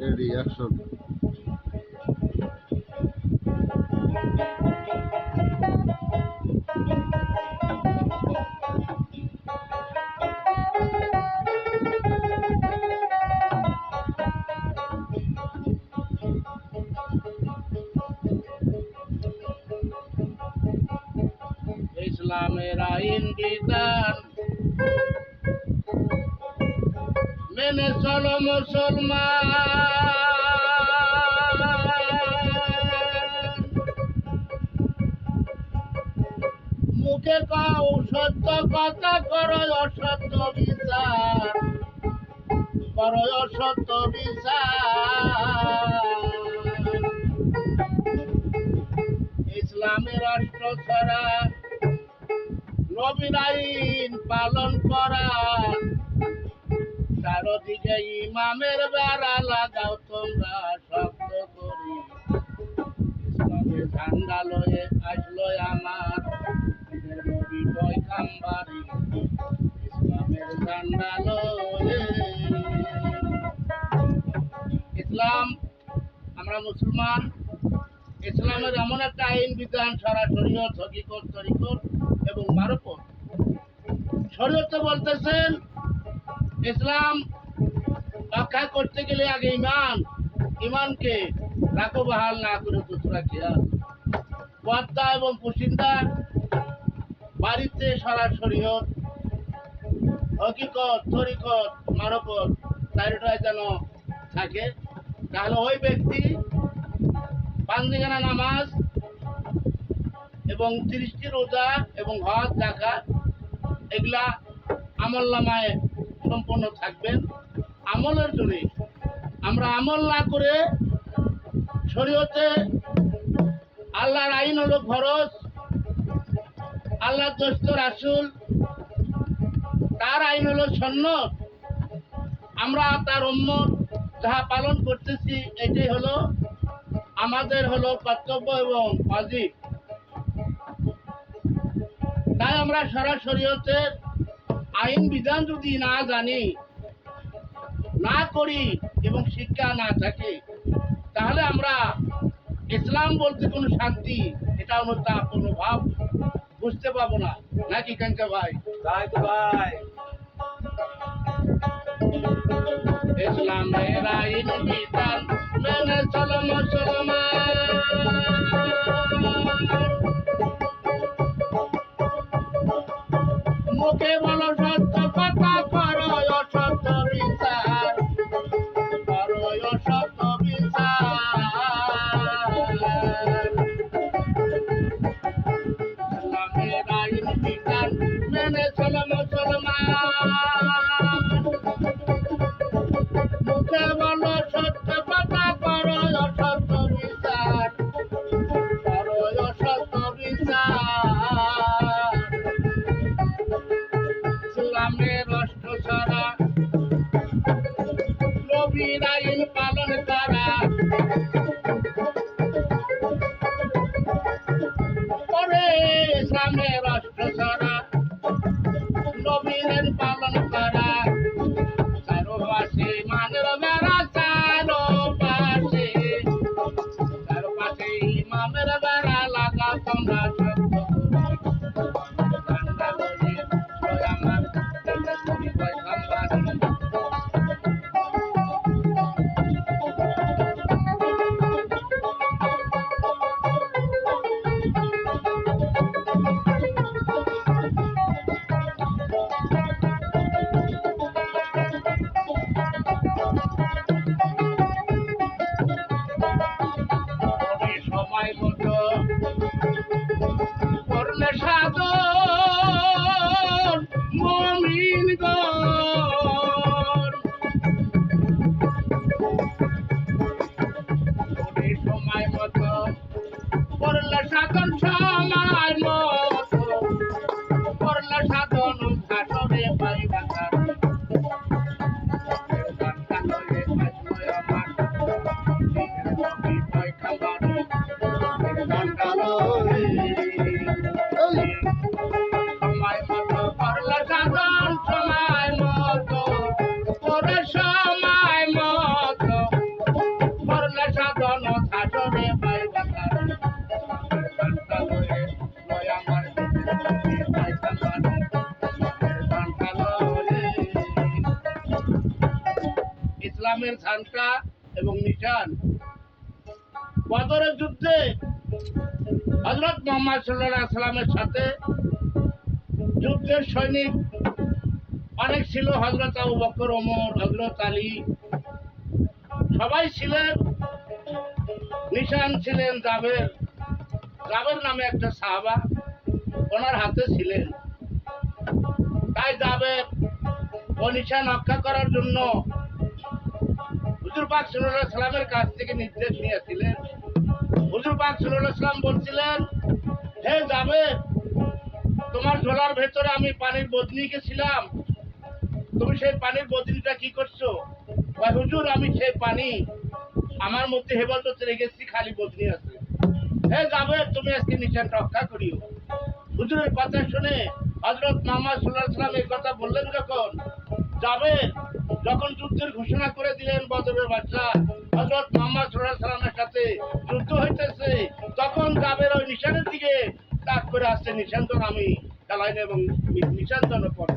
Ready action. ইসলামের আইন বিধান মেনে চলো মুসলমান, মুখে কও সত্য কথা, করো অসত্য বিচার, করো অসত্য বিচার। ইসলামের রাষ্ট্র ছাড়া নবীর আইন পালন করা, চারদিকে ইমামের বেড়া লাগাও তোমরা শব্দ করি। ইসলামের ঝান্ডা লয়ে আসলো আমার নবী পয়গাম্বারি, ইসলামের ঝান্ডা লয়ে। ইসলাম, আমরা মুসলমান, ইসলামের এমন একটা আইন বিধান সারা শরীয়ত, হকিকত, তরিকত এবং মারফত। শরীয়তে বলতেছেন ইসলাম রক্ষা করতে গেলে আগে ইমানকে রাখো বাহাল, না করে দুসরা খেয়াল। পর্দা এবং পুশিন্দা বাড়িতে সারা শরীয়ত, হকিকত, তরিকত, মারফত চারটায় যেন থাকে। তাহলে ওই ব্যক্তি পাঁচদিগানা নামাজ এবং 30টি রোজা এবং হজ, যাকাত এগুলা আমলনামায় সম্পন্ন থাকবেন। আমলের জন্য আমরা আমল না করে, শরীয়তে আল্লাহর আইন হলো ফরজ, আল্লাহর দোস্ত রাসূল তার আইন হলো সুন্নাত, আমরা তার উম্মত যাহা পালন করতেছি এটাই হলো আমাদের হলো কর্তব্য এবং ওয়াজিব। তাই আমরা সারা শরীয়তের আইন বিধান যদি না জানি, না করি এবং শিক্ষা না থাকে, তাহলে আমরা ইসলাম বলতে কোনো শান্তি, এটা কোনো ভাব বুঝতে পাবো না, নাকি কাঙ্কা ভাই? তাই তো ভাই। ইসলামের আইন বিধান মেনে চলো মুসলমান, মুখে বলো সত্য কথা, করো অসত্য বিচার, করো অসত্য বিচার। ইসলামের আইন বিধান মেনে চলো মুসলমান, মুখে বলো সত্য কথা, করো অসত্য বিচার, করো অসত্য বিচার। ইসলামের রাষ্ট্র ছাড়া নবীর আইন পালন করা, পরে ইসলামের রাষ্ট্র ছাড়া নবীর আইন পালন করা। চারপাশে মানের বেড়া, চারপাশে ইমামের বেড়া লাগা তোমরা শব্দ করি। আমার নবী পয়গাম্বারি, ইসলামের ঝান্ডা এবং নিশান। বদরের যুদ্ধে হযরত মুহাম্মদ সাল্লাল্লাহু আলাইহি ওয়াসাল্লামের সাথে যুদ্ধের সৈনিক অনেক ছিল। হযরত আবু বকর, ওমর, হযরত আলী সবাই ছিলেন। নিশান ছিলেন জাবের। জাবের নামে একটা সাহাবা ওনার হাতে ছিলেন। তাই জাবের ও নিশান রক্ষা করার জন্য হুজুর পাক সাল্লাল্লাহু আলাইহি সাল্লামের কাছ থেকে নির্দেশ নিয়েছিলেন। হুজুর পাক সাল্লাল্লাহু আলাইহি সাল্লাম বলছিলেন, হে জাবের, তোমার ঝোলার ভেতরে আমি পানির বদনি গেছিলাম, তুমি সেই পানির বদনিটা কি করছো? কয়, হুজুর আমি সেই পানি আমার মধ্যে হেফাজতে রেখেছি, খালি বদনি আছে। হে জাবের, তুমি আজকে নিশান রক্ষা করিও। হুজুরের কথা শুনে হযরত মুহাম্মদ সাল্লাল্লাহু আলাইহি সাল্লাম এই কথা বললেন যখন, জাবের যখন যুদ্ধের ঘোষণা করে দিলেন, বদরের বাদশা হযরত মুহাম্মদ সাল্লাল্লাহু আলাইহি সাল্লামের সাথে যুদ্ধ হইতেছে, তখন জাবের ওই নিশানের দিকে তাক করে আসছে, নিশান তো আমি চালাই না এবং নিশান তো পড়ে।